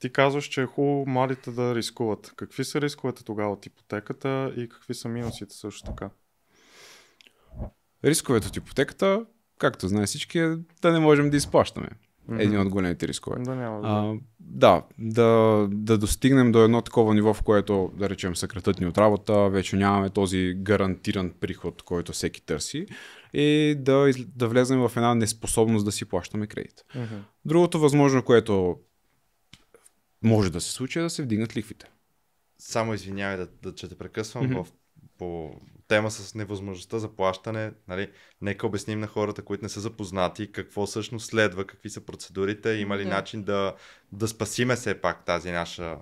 Ти казваш, че е хубаво младите да рискуват. Какви са рисковете тогава от ипотеката и какви са минусите също така? Рисковете от ипотеката, както знае всички, е да не можем да изплащаме. Един от големите рискове. Да, няма да достигнем до едно такова ниво, в което, да речем, съкратят ни от работа, вече нямаме този гарантиран приход, който всеки търси, и да влезем в една неспособност да си плащаме кредит. Другото възможно, което може да се случи, е да се вдигнат лихвите. Само извинявай че те прекъсвам по тема с невъзможността за плащане. Нали? Нека обясним на хората, които не са запознати, какво всъщност следва, какви са процедурите, има ли начин да спасиме все пак тази наша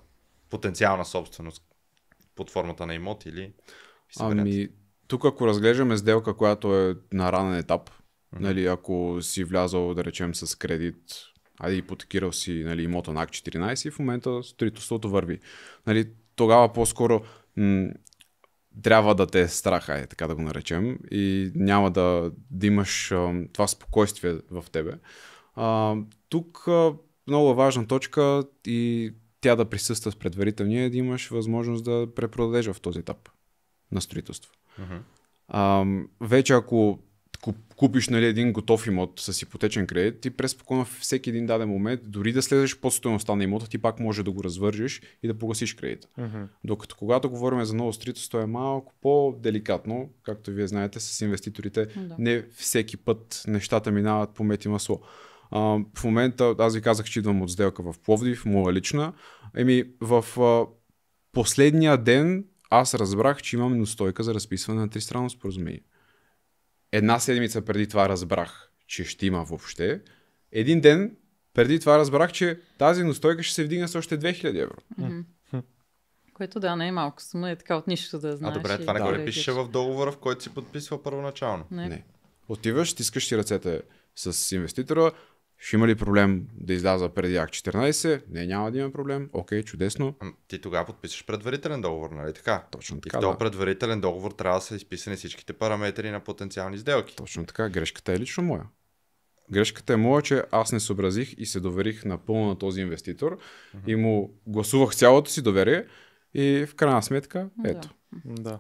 потенциална собственост под формата на имот или... Тук ако разглеждаме сделка, която е на ранен етап, нали, ако си влязал, да речем, с кредит, ипотекирал си, нали, имота на Акт 14 и в момента строителството върви. Нали, тогава по-скоро трябва да те е страх, така да го наречем, и няма да имаш това спокойствие в тебе. Тук много важна точка и тя да присъства в предварителния е да имаш възможност да препродадеш в този етап на строителство. Вече ако купиш, нали, един готов имот с ипотечен кредит, ти преспокойно в всеки един даден момент, дори да слезеш под стойността на имота, ти пак може да го развържиш и да погасиш кредита. Докато когато говорим за ново строителство е малко по-деликатно, както вие знаете, с инвеститорите. Не всеки път нещата минават по мед и масло. В момента, аз ви казах, че идвам от сделка в Пловдив, моя лична. В последния ден аз разбрах, че имам неустойка за разписване на тристранно споразумение. Една седмица преди това разбрах, че ще има въобще. Един ден преди това разбрах, че тази неустойка ще се вдигне с още 2000 евро. Което не е малко сума, е така от нищо да знаеш. Добре, това не го ли пише в договора, в който си подписва първоначално? Не. Отиваш, стискаш си ръцете с инвеститора, ще има ли проблем да изляза преди Акт 14? Не, няма да има проблем. Окей, чудесно. Ти тогава подписваш предварителен договор, нали така? Точно така, и в този предварителен договор трябва да са изписани всичките параметри на потенциални сделки. Точно така. Грешката е лично моя. Грешката е моя, че аз не съобразих и се доверих напълно на този инвеститор и му гласувах цялото си доверие и в крайна сметка, ето. Да.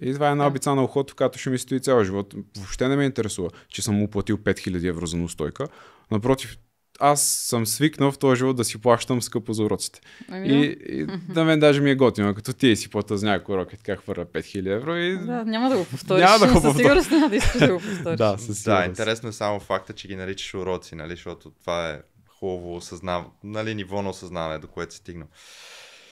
И това е една обица на ухото, в която ще ми стои цял живот. Въобще не ме интересува, че съм му платил 5000 евро за неустойка. Напротив, аз съм свикнал в този живот да си плащам скъпо за уроците. И на мен даже ми е готино, като ти си плата за някой урок и така хвърля 5000 евро. Няма да го повториш. Със сигурност няма да искаш да го повториш. Да, интересно е само факта, че ги наричаш уроци, нали, защото това е хубаво ниво на осъзнаване, до което си стигнал.